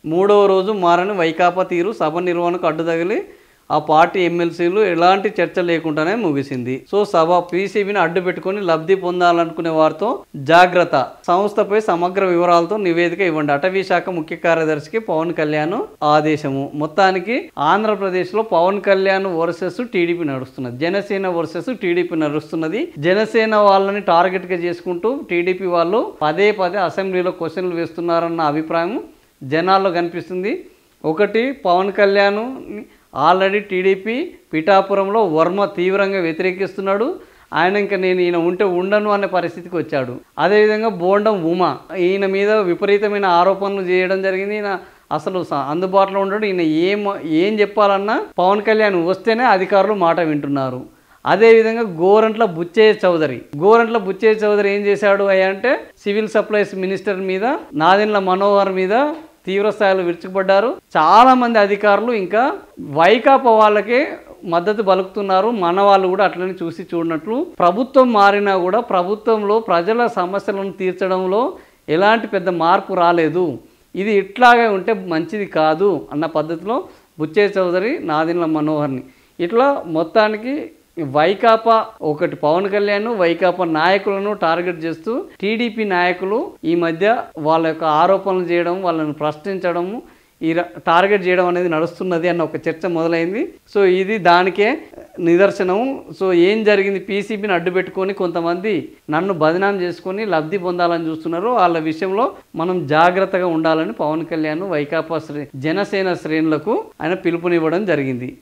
మూడవ రోజు మారని వైకాపా తీరు సభ నిర్వహణకు అడ్డుతగిలి ఆ పార్టీ ఎమ్మెల్సీలు ఎలాంటి చర్చ లేకుండానే ముగిసింది. సో సభ పీసీబీని అడ్డు పెట్టుకుని లబ్ధి పొందాలనుకునే వారితో జాగ్రత్త, సంస్థపై సమగ్ర వివరాలతో నివేదిక ఇవ్వండి. అటవీ శాఖ ముఖ్య కార్యదర్శికి పవన్ కళ్యాణ్ ఆదేశము. మొత్తానికి ఆంధ్రప్రదేశ్లో పవన్ కళ్యాణ్ వర్సెస్ టీడీపీ నడుస్తున్నది, జనసేన వర్సెస్ టీడీపీ నడుస్తున్నది. జనసేన వాళ్ళని టార్గెట్గా చేసుకుంటూ టీడీపీ వాళ్ళు పదే పదే అసెంబ్లీలో క్వశ్చన్లు వేస్తున్నారన్న అభిప్రాయం జనాల్లో కనిపిస్తుంది. ఒకటి, పవన్ కళ్యాణ్ ఆల్రెడీ టీడీపీ పిఠాపురంలో వర్మ తీవ్రంగా వ్యతిరేకిస్తున్నాడు. ఆయన ఇంకా నేను ఈయన ఉంటే ఉండను అనే పరిస్థితికి వచ్చాడు. అదేవిధంగా బోండం ఉమా, ఈయన మీద విపరీతమైన ఆరోపణలు చేయడం జరిగింది. ఈయన అసలు అందుబాటులో ఉండడు. ఈయన ఏం చెప్పాలన్నా పవన్ కళ్యాణ్ వస్తేనే అధికారులు మాట వింటున్నారు. అదేవిధంగా గోరంట్ల బుచ్చయ్య చౌదరి ఏం చేశాడు అంటే సివిల్ సప్లైస్ మినిస్టర్ మీద, నాదెండ్ల మనోహర్ మీద తీవ్ర స్థాయిలో విరుచుకుపడ్డారు. చాలా మంది అధికారులు ఇంకా వైకాపా వాళ్ళకే మద్దతు పలుకుతున్నారు. మన వాళ్ళు కూడా అట్లనే చూసి చూడనట్లు. ప్రభుత్వం మారినా కూడా ప్రభుత్వంలో ప్రజల సమస్యలను తీర్చడంలో ఎలాంటి పెద్ద మార్పు రాలేదు. ఇది ఇట్లాగే ఉంటే మంచిది కాదు అన్న పద్ధతిలో బుచ్చయ్య చౌదరి, నాదెండ్ల మనోహర్ని ఇట్లా మొత్తానికి వైకాపా ఒకటి పవన్ కళ్యాణ్ వైకాపా నాయకులను టార్గెట్ చేస్తూ టీడీపీ నాయకులు ఈ మధ్య వాళ్ళ యొక్క ఆరోపణలు చేయడం, వాళ్ళని ప్రశ్నించడము, ఈ టార్గెట్ చేయడం అనేది నడుస్తున్నది అన్న ఒక చర్చ మొదలైంది. సో ఇది దానికే నిదర్శనం. సో ఏం జరిగింది, పీసీబీని అడ్డు పెట్టుకొని కొంతమంది నన్ను బదనాం చేసుకొని లబ్ధి పొందాలని చూస్తున్నారు. వాళ్ళ విషయంలో మనం జాగ్రత్తగా ఉండాలని పవన్ కళ్యాణ్ వైకాపా జనసేన శ్రేణులకు ఆయన పిలుపునివ్వడం జరిగింది.